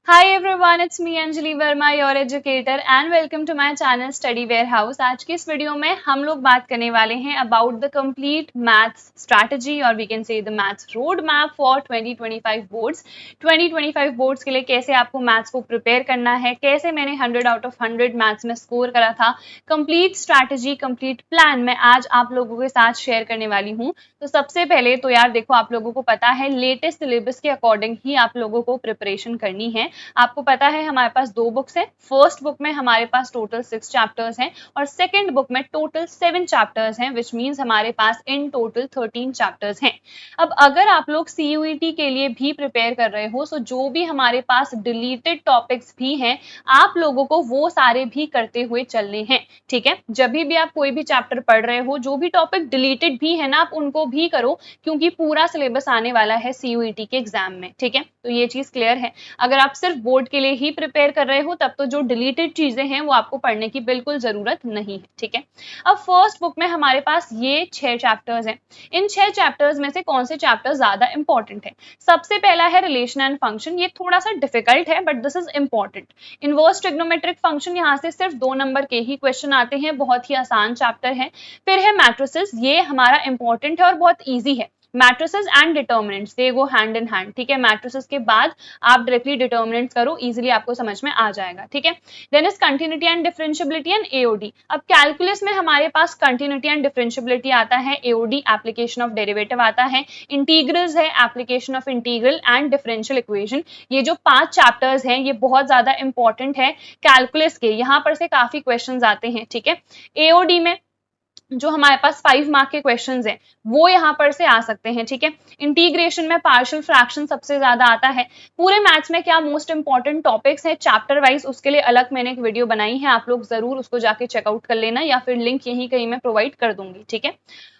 Hi everyone, it's me Anjali Verma, your educator and welcome to my channel Study Warehouse। आज की इस video में हम लोग बात करने वाले हैं about the complete maths strategy और we can say the maths road map for 2025 boards. 2025 boards के लिए कैसे आपको मैथ्स को प्रिपेयर करना है, कैसे मैंने 100 आउट ऑफ 100 मैथ्स में स्कोर करा था, कंप्लीट स्ट्रैटेजी कंप्लीट प्लान मैं आज आप लोगों के साथ शेयर करने वाली हूँ। तो सबसे पहले तो यार देखो, आप लोगों को पता है लेटेस्ट सिलेबस के अकॉर्डिंग ही आप लोगों को प्रिपरेशन करनी है। आपको पता है हमारे पास दो बुक्स हैं। फर्स्ट बुक में हमारे पास टोटल 6 चैप्टर्स हैं और सेकंड बुक में टोटल 7 चैप्टर्स हैं, विच मींस हमारे पास इन टोटल 13 चैप्टर्स हैं। अब अगर आप लोग CUET के लिए भी प्रिपेयर कर रहे हो तो जो भी हमारे पास डिलीटेड टॉपिक्स भी हैं आप लोगों को वो सारे भी करते हुए चलने हैं। ठीक है, जब भी आप कोई भी चैप्टर पढ़ रहे हो, जो भी टॉपिक डिलीटेड भी है ना, आप उनको भी करो क्योंकि पूरा सिलेबस आने वाला है CUET के एग्जाम में। ठीक है, तो ये चीज क्लियर है। अगर आप सिर्फ बोर्ड के लिए ही प्रिपेयर कर रहे हो तब तो जो डिलीटेड चीजें हैं वो आपको पढ़ने की बिल्कुल जरूरत नहीं है। ठीक है, अब फर्स्ट बुक में हमारे पास ये 6 चैप्टर्स हैं। इन 6 चैप्टर्स में से कौन से चैप्टर ज्यादा इंपॉर्टेंट है? सबसे पहला है रिलेशन एंड फंक्शन। ये थोड़ा सा डिफिकल्ट है but this is important. Inverse trigonometric function, यहाँ से सिर्फ 2 नंबर के ही क्वेश्चन आते हैं, बहुत ही आसान चैप्टर है। फिर है मैट्रिसेस, ये हमारा इंपॉर्टेंट है और बहुत ईजी है। Matrices and determinants they go hand in hand. ठीक है, मैट्रिसेस के बाद आप डायरेक्टली डिटर्मिनेंट्स करो, इजीली आपको समझ में आ जाएगा। ठीक है, then is continuity and differentiability and AOD। अब कैलकुलस में हमारे पास कंटिन्यूटी एंड डिफरेंशियबिलिटी आता है, AOD एप्लीकेशन ऑफ डेरिवेटिव आता है, इंटीग्रल्स है application of integral and differential equation. ये जो 5 चैप्टर्स हैं ये बहुत ज्यादा इंपॉर्टेंट है कैलकुलस के, यहाँ पर से काफी क्वेश्चन आते हैं। ठीक है, AOD में जो हमारे पास 5 मार्क के क्वेश्चंस हैं वो यहाँ पर से आ सकते हैं। ठीक है, इंटीग्रेशन में पार्शियल फ्रैक्शन सबसे ज्यादा आता है। पूरे मैथ्स में क्या मोस्ट इंपॉर्टेंट टॉपिक्स हैं चैप्टर वाइज, उसके लिए अलग मैंने एक वीडियो बनाई है, आप लोग जरूर उसको जाके चेकआउट कर लेना या फिर लिंक यहीं कहीं मैं प्रोवाइड कर दूंगी। ठीक है,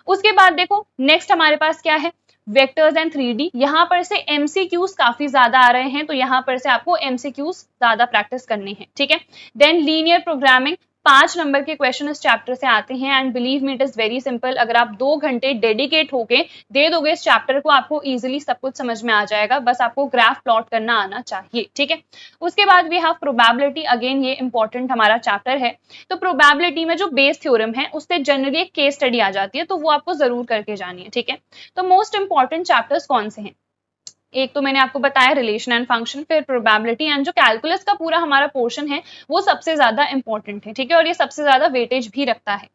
उसके बाद देखो नेक्स्ट हमारे पास क्या है, वेक्टर्स एंड 3D। यहाँ पर से MCQs काफी ज्यादा आ रहे हैं तो यहाँ पर से आपको MCQs ज्यादा प्रैक्टिस करनी है। ठीक है, देन लीनियर प्रोग्रामिंग, 5 नंबर के क्वेश्चन इस चैप्टर से आते हैं and believe me it is very simple. अगर आप 2 घंटे डेडिकेट होके दे दोगे इस चैप्टर को, आपको इजीली सब कुछ समझ में आ जाएगा, बस आपको ग्राफ प्लॉट करना आना चाहिए। ठीक है, उसके बाद वी हैव प्रोबेबिलिटी, अगेन ये इंपॉर्टेंट हमारा चैप्टर है। तो प्रोबेबिलिटी में जो बेस थ्योरम है उससे जनरली एक केस स्टडी आ जाती है, तो वो आपको जरूर करके जानी है। ठीक है, तो मोस्ट इंपॉर्टेंट चैप्टर्स कौन से हैं? एक तो मैंने आपको बताया रिलेशन एंड फंक्शन, फिर प्रोबेबिलिटी एंड जो कैलकुलस का पूरा हमारा पोर्शन है वो सबसे ज्यादा इंपॉर्टेंट है। ठीक है, और ये सबसे ज्यादा वेटेज भी रखता है।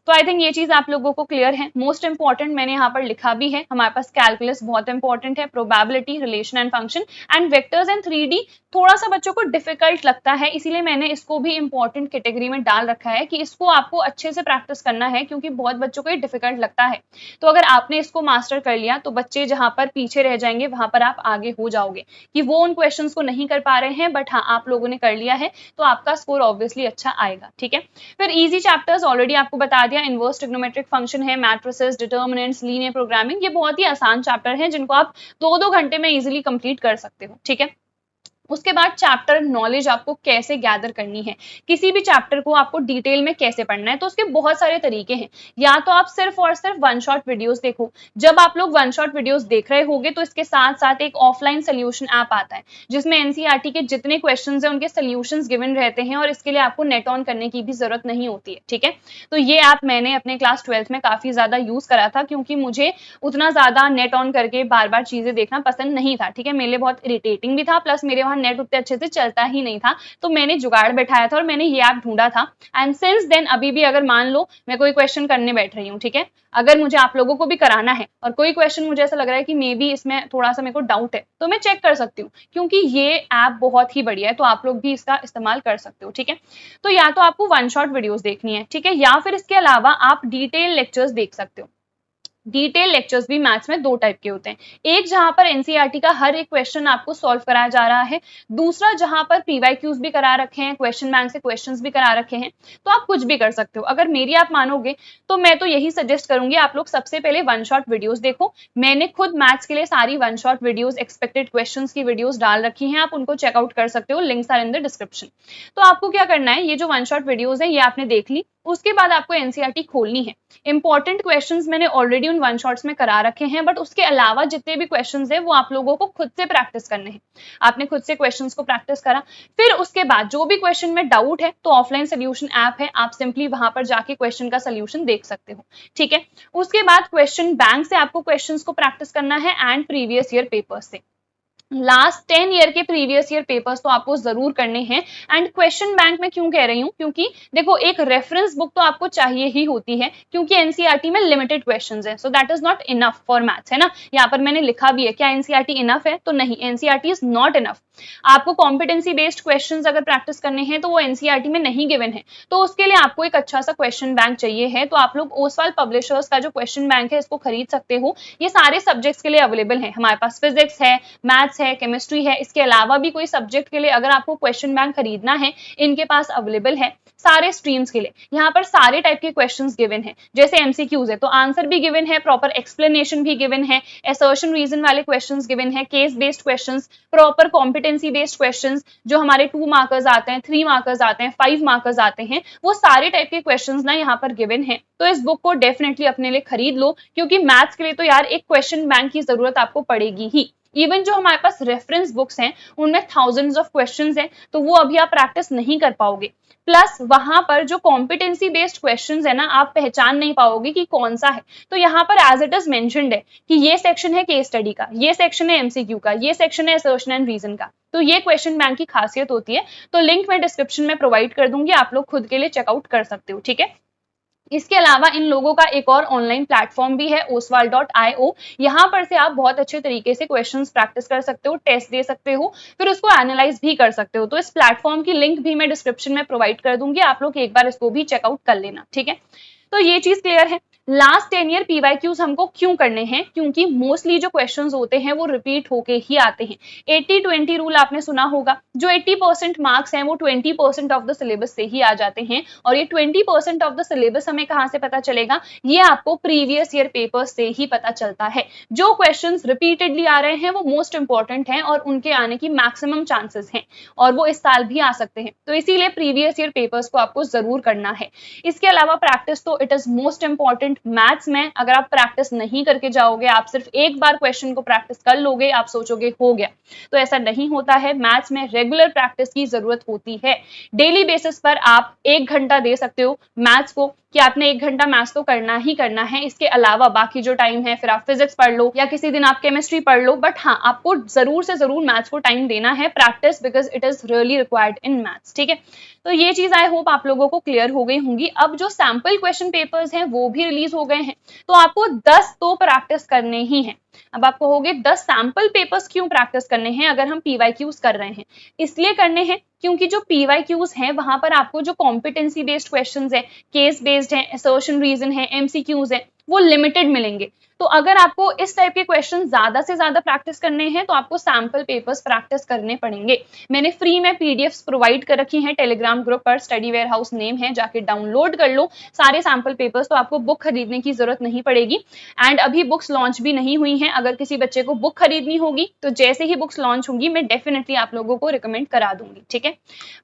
तो आई थिंक ये चीज आप लोगों को क्लियर है। मोस्ट इंपॉर्टेंट मैंने यहाँ पर लिखा भी है, हमारे पास कैलकुलस बहुत इंपॉर्टेंट है, probability, relation and function and vectors and 3D थोड़ा सा बच्चों को डिफिकल्ट लगता है, इसीलिए मैंने इसको भी इंपॉर्टेंट कैटेगरी में डाल रखा है कि इसको आपको अच्छे से प्रैक्टिस करना है क्योंकि बहुत बच्चों को ये डिफिकल्ट लगता है। तो अगर आपने इसको मास्टर कर लिया तो बच्चे जहां पर पीछे रह जाएंगे वहां पर आप आगे हो जाओगे कि वो उन क्वेश्चंस को नहीं कर पा रहे हैं बट हाँ आप लोगों ने कर लिया है तो आपका स्कोर ऑब्वियसली अच्छा आएगा। ठीक है, फिर इजी चैप्टर्स ऑलरेडी आपको बता दिया, इनवर्स ट्रिग्नोमेट्रिक फंक्शन है, मैट्रिसेस, डिटर्मिनेंट्स, लीनियर प्रोग्रामिंग, ये बहुत ही आसान चैप्टर है जिनको आप 2-2 घंटे में इजीली कंप्लीट कर सकते हो। ठीक है, उसके बाद चैप्टर नॉलेज आपको कैसे गैदर करनी है, किसी भी चैप्टर को आपको डिटेल में कैसे पढ़ना है, तो उसके बहुत सारे तरीके हैं। या तो आप सिर्फ और सिर्फ वन शॉट वीडियोस देखो, जब आप लोग वन शॉट वीडियोस देख रहे होगे तो इसके साथ साथ एक ऑफलाइन सोल्यूशन ऐप आता है जिसमें NCERT के जितने क्वेश्चंस हैं उनके सोल्यूशंस गिवन रहते हैं और इसके लिए आपको नेट ऑन करने की भी जरूरत नहीं होती है। ठीक है, तो ये ऐप मैंने अपने क्लास 12th में काफी ज्यादा यूज करा था क्योंकि मुझे उतना ज्यादा नेट ऑन करके बार बार चीजें देखना पसंद नहीं था। ठीक है, मेरे लिए बहुत इरिटेटिंग भी था, प्लस मेरे वहां नेट उतने अच्छे से चलता ही नहीं था, तो मैंने जुगाड़ बैठाया था और मैंने ये ऐप ढूंढा था एंड सिंस देन अभी भी अगर मान लो मैं कोई क्वेश्चन करने बैठ रही हूँ, ठीक है, अगर मुझे आप लोगों को भी कराना है और कोई क्वेश्चन मुझे ऐसा लग रहा है कि मे बी इसमें थोड़ा सा मेरे को डाउट है तो मैं चेक कर सकती हूँ क्योंकि ये ऐप बहुत ही बढ़िया है, तो आप लोग भी इसका इस्तेमाल कर सकते हो। ठीक है, तो या तो आपको वन शॉट वीडियोस देखनी है, ठीक है, या फिर इसके अलावा आप डिटेल लेक्चर्स देख सकते हो। डिटेल लेक्चर्स भी मैथ्स में 2 टाइप के होते हैं, एक जहां पर NCERT का हर एक क्वेश्चन आपको सॉल्व कराया जा रहा है, दूसरा जहां पर PYQs भी करा रखे हैं, क्वेश्चन बैंक से क्वेश्चंस भी करा रखे हैं, तो आप कुछ भी कर सकते हो। अगर मेरी आप मानोगे तो मैं तो यही सजेस्ट करूंगी आप लोग सबसे पहले वन शॉट वीडियोस देखो। मैंने खुद मैथ्स के लिए सारी one shot videos, expected questions की वीडियोस डाल रखी हैं, आप उनको चेकआउट कर सकते हो, links are in the description. तो आपको क्या करना है, ये जो वन शॉट वीडियोस है ये आपने देख ली, उसके बाद आपको एनसीईआरटी खोलनी है। इंपॉर्टेंट क्वेश्चंस मैंने ऑलरेडी उन वन शॉट्स में करा रखे हैं, बट उसके अलावा जितने भी क्वेश्चंस हैं वो आप लोगों को खुद से प्रैक्टिस करने हैं। आपने खुद से क्वेश्चंस को प्रैक्टिस करा, फिर उसके बाद जो भी क्वेश्चन में डाउट है तो ऑफलाइन सोल्यूशन ऐप है, आप सिंपली वहां पर जाके क्वेश्चन का सोल्यूशन देख सकते हो। ठीक है, उसके बाद क्वेश्चन बैंक से आपको क्वेश्चंस को प्रैक्टिस करना है एंड प्रीवियस ईयर पेपर्स से। लास्ट 10 ईयर के प्रीवियस ईयर पेपर्स तो आपको जरूर करने हैं। एंड क्वेश्चन बैंक में क्यों कह रही हूँ, क्योंकि देखो एक रेफरेंस बुक तो आपको चाहिए ही होती है, क्योंकि एनसीईआरटी में लिमिटेड क्वेश्चंस हैं, so that is not enough for maths, है ना। यहाँ पर मैंने लिखा भी है, क्या एनसीईआरटी इनफ है, तो नहीं, एनसीईआरटी इज नॉट इनफ। आपको कॉम्पिटेंसी बेस्ड क्वेश्चंस अगर प्रैक्टिस करने हैं तो वो एनसीईआरटी में नहीं गिवन है, तो उसके लिए आपको एक अच्छा सा क्वेश्चन बैंक चाहिए है। तो आप लोग ओसवाल पब्लिशर्स का जो क्वेश्चन बैंक है इसको खरीद सकते हो। ये सारे सब्जेक्ट्स के लिए अवेलेबल है, हमारे पास फिजिक्स है, मैथ्स है, केमिस्ट्री है, इसके अलावा भी कोई सब्जेक्ट के लिए अगर आपको क्वेश्चन बैंक खरीदना है, इनके पास अवेलेबल है सारे स्ट्रीम्स के लिए। यहाँ पर सारे टाइप के क्वेश्चंस गिवन है, जैसे एमसीक्यूज है तो आंसर भी गिवन है, प्रॉपर एक्सप्लेनेशन भी गिवन है, असर्शन रीजन वाले क्वेश्चंस गिवन है, case based questions, proper competency based questions जो हमारे 2 मार्कर्स आते हैं, 3 मार्कर्स आते हैं, 5 मार्कर्स आते हैं, वो सारे टाइप के क्वेश्चंस ना यहाँ पर गिवन है। तो इस बुक को डेफिनेटली अपने लिए खरीद लो, क्योंकि मैथ्स के लिए तो यार एक क्वेश्चन बैंक की जरूरत आपको पड़ेगी ही। इवन जो हमारे पास रेफरेंस बुक्स हैं उनमें थाउजेंड्स ऑफ क्वेश्चंस हैं, तो वो अभी आप प्रैक्टिस नहीं कर पाओगे। प्लस वहां पर जो कॉम्पिटेंसी बेस्ड क्वेश्चंस है ना, आप पहचान नहीं पाओगे कि कौन सा है। तो यहाँ पर एज इट इज मेंशन्ड है कि ये सेक्शन है केस स्टडी का, ये सेक्शन है एमसीक्यू का, ये सेक्शन है असर्शन एंड रीजन का। तो ये क्वेश्चन बैंक की खासियत होती है। तो लिंक मैं डिस्क्रिप्शन में प्रोवाइड कर दूंगी, आप लोग खुद के लिए चेकआउट कर सकते हो। ठीक है, इसके अलावा इन लोगों का एक और ऑनलाइन प्लेटफॉर्म भी है oswal.io। यहाँ पर से आप बहुत अच्छे तरीके से क्वेश्चंस प्रैक्टिस कर सकते हो, टेस्ट दे सकते हो, फिर उसको एनालाइज भी कर सकते हो। तो इस प्लेटफॉर्म की लिंक भी मैं डिस्क्रिप्शन में प्रोवाइड कर दूंगी, आप लोग एक बार इसको भी चेकआउट कर लेना। ठीक है, तो ये चीज क्लियर है। लास्ट 10 ईयर पीवाईक्यूज हमको क्यों करने हैं, क्योंकि मोस्टली जो क्वेश्चंस होते हैं वो रिपीट होके ही आते हैं। 80-20 रूल आपने सुना होगा, जो 80% मार्क्स हैं वो 20% ऑफ द सिलेबस से ही आ जाते हैं। और ये 20% ऑफ द सिलेबस हमें कहां से पता चलेगा, ये आपको प्रीवियस ईयर पेपर से ही पता चलता है। जो क्वेश्चंस रिपीटेडली आ रहे हैं वो मोस्ट इंपॉर्टेंट हैं और उनके आने की मैक्सिमम चांसेस हैं, और वो इस साल भी आ सकते हैं। तो इसीलिए प्रीवियस ईयर पेपर्स को आपको जरूर करना है। इसके अलावा प्रैक्टिस तो it is most important. Maths में अगर आप प्रैक्टिस नहीं करके जाओगे, आप सिर्फ एक बार क्वेश्चन को प्रैक्टिस कर लोगे, आप सोचोगे हो गया, तो ऐसा नहीं होता है। मैथ्स में रेगुलर प्रैक्टिस की जरूरत होती है। डेली बेसिस पर आप 1 घंटा दे सकते हो मैथ्स को, कि आपने 1 घंटा मैथ्स तो करना ही करना है। इसके अलावा बाकी जो टाइम है फिर आप फिजिक्स पढ़ लो या किसी दिन आप केमिस्ट्री पढ़ लो, बट हाँ आपको जरूर से जरूर मैथ्स को टाइम देना है practice, because it is really required in maths. ठीक है, तो ये चीज आई होप आप लोगों को क्लियर हो गई होंगी। अब जो सैंपल क्वेश्चन पेपर्स हैं वो भी रिलीज हो गए हैं, तो आपको 10 तो प्रैक्टिस करने ही हैं। अब आप कहोगे 10 सैंपल पेपर्स क्यों प्रैक्टिस करने हैं अगर हम पीवाईक्यूज कर रहे हैं? इसलिए करने हैं क्योंकि जो पीवाईक्यूज हैं वहां पर आपको जो कॉम्पिटेंसी बेस्ड क्वेश्चंस है, केस बेस्ड है, असर्शन रीजन है, एमसीक्यूज है, वो लिमिटेड मिलेंगे। तो अगर आपको इस टाइप के क्वेश्चन ज्यादा से ज्यादा प्रैक्टिस करने हैं तो आपको सैंपल पेपर्स प्रैक्टिस करने पड़ेंगे। मैंने फ्री में पीडीएफ्स प्रोवाइड कर रखी हैं टेलीग्राम ग्रुप पर, स्टडी वेयर हाउस नेम है, जाके डाउनलोड कर लो सारे सैंपल पेपर्स, तो आपको बुक खरीदने की जरूरत नहीं पड़ेगी। एंड अभी बुक्स लॉन्च भी नहीं हुई हैं, अगर किसी बच्चे को बुक खरीदनी होगी तो जैसे ही बुक्स लॉन्च होंगी मैं डेफिनेटली आप लोगों को रिकमेंड करा दूंगी। ठीक है,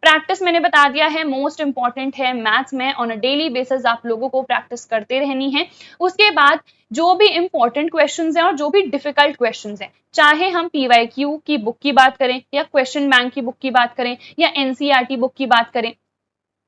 प्रैक्टिस मैंने बता दिया है मोस्ट इंपॉर्टेंट है। मैथ्स में ऑन अ डेली बेसिस आप लोगों को प्रैक्टिस करते रहनी है। उसके बाद जो भी इंपॉर्टेंट क्वेश्चंस हैं और जो भी डिफिकल्ट क्वेश्चंस हैं, चाहे हम पीवाईक्यू की बुक की बात करें या क्वेश्चन बैंक की बुक की बात करें या एनसीईआरटी बुक की बात करें,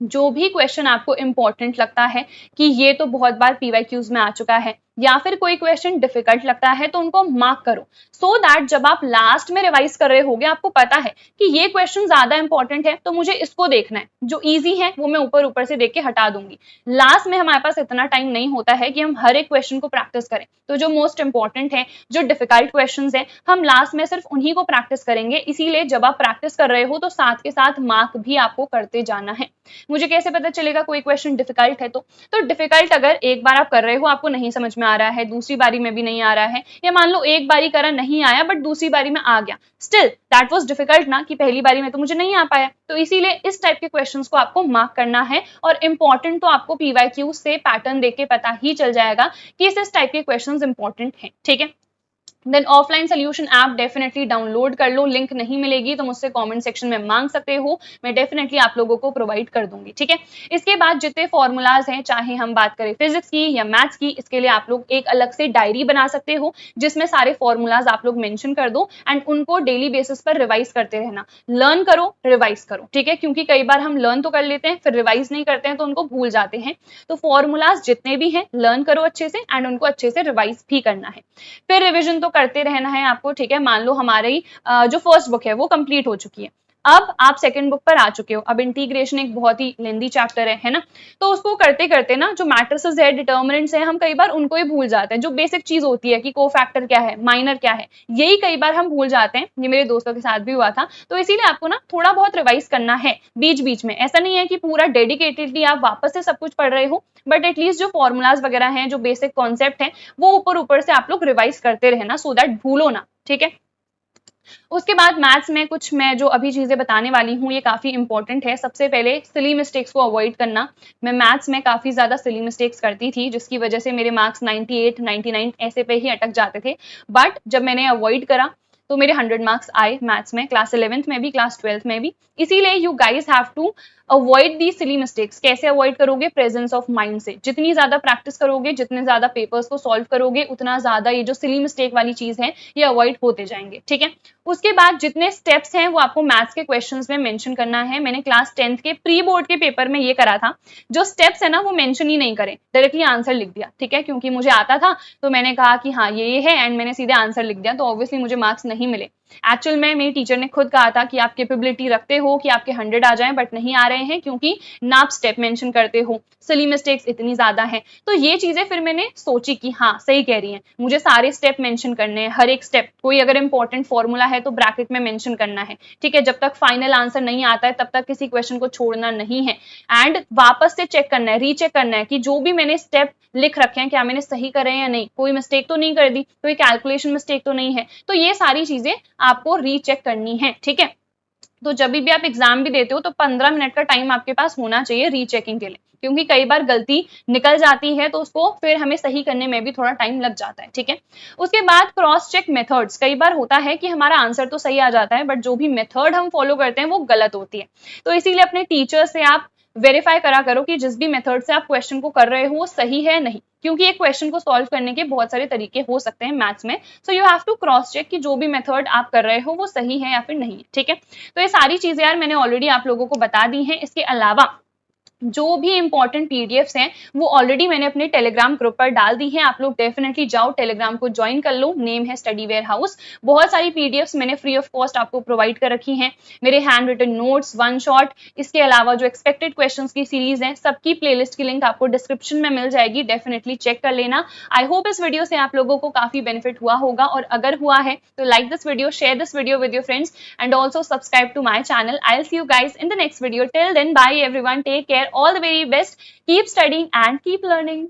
जो भी क्वेश्चन आपको इंपॉर्टेंट लगता है कि ये तो बहुत बार पीवाईक्यूज में आ चुका है, या फिर कोई क्वेश्चन डिफिकल्ट लगता है, तो उनको मार्क करो, सो दैट जब आप लास्ट में रिवाइज कर रहे होगे आपको पता है कि ये क्वेश्चन ज्यादा इंपॉर्टेंट है तो मुझे इसको देखना है, जो इजी है वो मैं ऊपर ऊपर से देख के हटा दूंगी। लास्ट में हमारे पास इतना टाइम नहीं होता है कि हम हर एक क्वेश्चन को प्रैक्टिस करें, तो जो मोस्ट इंपॉर्टेंट है, जो डिफिकल्ट क्वेश्चन है, हम लास्ट में सिर्फ उन्हीं को प्रैक्टिस करेंगे। इसीलिए जब आप प्रैक्टिस कर रहे हो तो साथ के साथ मार्क भी आपको करते जाना है। मुझे कैसे पता चलेगा कोई क्वेश्चन डिफिकल्ट है? तो डिफिकल्ट अगर एक बार आप कर रहे हो आपको नहीं समझ में आ रहा है, दूसरी बारी में भी नहीं आ रहा है, या मान लो एक बारी करा नहीं आया बट दूसरी बारी में आ गया, स्टिल दैट वाज डिफिकल्ट ना, कि पहली बारी में तो मुझे नहीं आ पाया। तो इसीलिए इस टाइप के क्वेश्चंस को आपको मार्क करना है, और इंपॉर्टेंट तो आपको पीवाईक्यू से पैटर्न देख के पता ही चल जाएगा कि इस टाइप के क्वेश्चंस इंपॉर्टेंट हैं। ठीक है, then offline solution app definitely download कर लो, लिंक नहीं मिलेगी तो मुझसे कमेंट सेक्शन में मांग सकते हो, मैं डेफिनेटली आप लोगों को प्रोवाइड कर दूंगी, ठीक है। इसके बाद जितने फॉर्मूलाज हैं, चाहे हम बात करें फिजिक्स की या मैथ्स की, इसके लिए आप लोग एक अलग से डायरी बना सकते हो जिसमें सारे फॉर्मूलाज आप लोग मेंशन कर दो एंड उनको डेली बेसिस पर रिवाइज करते रहना। लर्न करो, रिवाइज करो, ठीक है, क्योंकि कई बार हम लर्न तो कर लेते हैं फिर रिवाइज नहीं करते हैं तो उनको भूल जाते हैं। तो फॉर्मूलाज जितने भी हैं लर्न करो अच्छे से एंड उनको अच्छे से रिवाइज भी करना है, फिर रिविजन तो करते रहना है आपको, ठीक है। मान लो हमारी जो फर्स्ट बुक है वो कंप्लीट हो चुकी है, अब आप सेकंड बुक पर आ चुके हो, अब इंटीग्रेशन एक बहुत ही लेंदी चैप्टर है ना, तो उसको करते करते ना जो मैट्रिसेस है, डिटर्मिनेंट्स है, हम कई बार उनको ही भूल जाते हैं। जो बेसिक चीज होती है कि कोफैक्टर क्या है, माइनर क्या है, यही कई बार हम भूल जाते हैं। ये मेरे दोस्तों के साथ भी हुआ था, तो इसीलिए आपको ना थोड़ा बहुत रिवाइज करना है बीच बीच में। ऐसा नहीं है कि पूरा डेडिकेटेडली आप वापस से सब कुछ पढ़ रहे हो, बट एटलीस्ट जो फॉर्मूलाज वगैरह हैं, जो बेसिक कॉन्सेप्ट है, वो ऊपर ऊपर से आप लोग रिवाइज करते रहना सो दैट भूलो ना, ठीक है। उसके बाद मैथ्स में कुछ मैं जो अभी चीजें बताने वाली हूँ ये काफी इंपॉर्टेंट है। सबसे पहले सिली मिस्टेक्स को अवॉइड करना। मैं मैथ्स में काफी ज्यादा सिली मिस्टेक्स करती थी जिसकी वजह से मेरे मार्क्स 98, 99 ऐसे पे ही अटक जाते थे, बट जब मैंने अवॉइड करा तो मेरे 100 मार्क्स आए मैथ्स में, क्लास 11th में भी, क्लास 12th में भी। इसीलिए you guys have to avoid the silly mistakes. कैसे अवॉइड करोगे? प्रेजेंस ऑफ माइंड से। जितनी ज्यादा प्रैक्टिस करोगे, जितने ज्यादा पेपर्स को सॉल्व करोगे, उतना ज्यादा ये जो सिली मिस्टेक वाली चीज है ये अवॉइड होते जाएंगे, ठीक है। उसके बाद जितने स्टेप्स हैं वो आपको मैथ्स के क्वेश्चंस में मेंशन करना है। मैंने क्लास 10th के प्री बोर्ड के पेपर में ये करा था, जो स्टेप्स है ना वो मेंशन ही नहीं करे, डायरेक्टली आंसर लिख दिया, ठीक है, क्योंकि मुझे आता था तो मैंने कहा कि हाँ ये है एंड मैंने सीधे आंसर लिख दिया, तो ऑब्वियसली मुझे मार्क्स नहीं मिले। एक्चुअल में मेरी टीचर ने खुद कहा था कि आप कैपेबिलिटी रखते हो कि आपके 100 आ जाएं, बट नहीं आ रहे हैं क्योंकि ना आप स्टेप मेंशन करते हो, सिली मिस्टेक्स इतनी ज्यादा है। तो ये चीजें फिर मैंने सोची कि हाँ सही कह रही हैं, मुझे सारे स्टेप मेंशन करने हैं, हर एक स्टेप। कोई अगर इंपॉर्टेंट फॉर्मूला है तो ब्रैकेट में मेंशन करना है, ठीक है। जब तक फाइनल आंसर नहीं आता है तब तक किसी क्वेश्चन को छोड़ना नहीं है एंड वापस से चेक करना है, रीचेक करना है कि जो भी मैंने स्टेप लिख रखे हैं क्या मैंने सही करे हैं या नहीं, कोई मिस्टेक तो नहीं कर दी, कोई कैलकुलेशन मिस्टेक तो नहीं है। तो ये सारी चीजें आपको रीचेक करनी है, ठीक है। तो जब भी आप एग्जाम भी देते हो तो 15 मिनट का टाइम आपके पास होना चाहिए रीचेकिंग के लिए, क्योंकि कई बार गलती निकल जाती है तो उसको फिर हमें सही करने में भी थोड़ा टाइम लग जाता है, ठीक है। उसके बाद क्रॉस चेक मेथड्स। कई बार होता है कि हमारा आंसर तो सही आ जाता है बट जो भी मेथड हम फॉलो करते हैं वो गलत होती है, तो इसीलिए अपने टीचर से आप वेरीफाई करा करो कि जिस भी मेथड से आप क्वेश्चन को कर रहे हो वो सही है नहीं, क्योंकि एक क्वेश्चन को सॉल्व करने के बहुत सारे तरीके हो सकते हैं मैथ्स में। So you have to cross check कि जो भी मेथड आप कर रहे हो वो सही है या फिर नहीं है, ठीक है। तो ये सारी चीजें यार मैंने ऑलरेडी आप लोगों को बता दी हैं। इसके अलावा जो भी इंपॉर्टेंट पीडीएफ्स हैं वो ऑलरेडी मैंने अपने टेलीग्राम ग्रुप पर डाल दी हैं, आप लोग डेफिनेटली जाओ टेलीग्राम को ज्वाइन कर लो, नेम है स्टडी वेयर हाउस। बहुत सारी पीडीएफ्स मैंने फ्री ऑफ कॉस्ट आपको प्रोवाइड कर रखी हैं, मेरे hand written notes, one shot, इसके अलावा जो एक्सपेक्टेड क्वेश्चंस की सीरीज है सबकी प्लेलिस्ट की लिंक आपको डिस्क्रिप्शन में मिल जाएगी, डेफिनेटली चेक कर लेना। आई होप इस वीडियो से आप लोगों को काफी बेनिफिट हुआ होगा, और अगर हुआ है तो like this video, share this video with your friends and also subscribe to my channel. I will see you guys in the next video. Till then, bye everyone, take care, all the very best, keep studying and keep learning.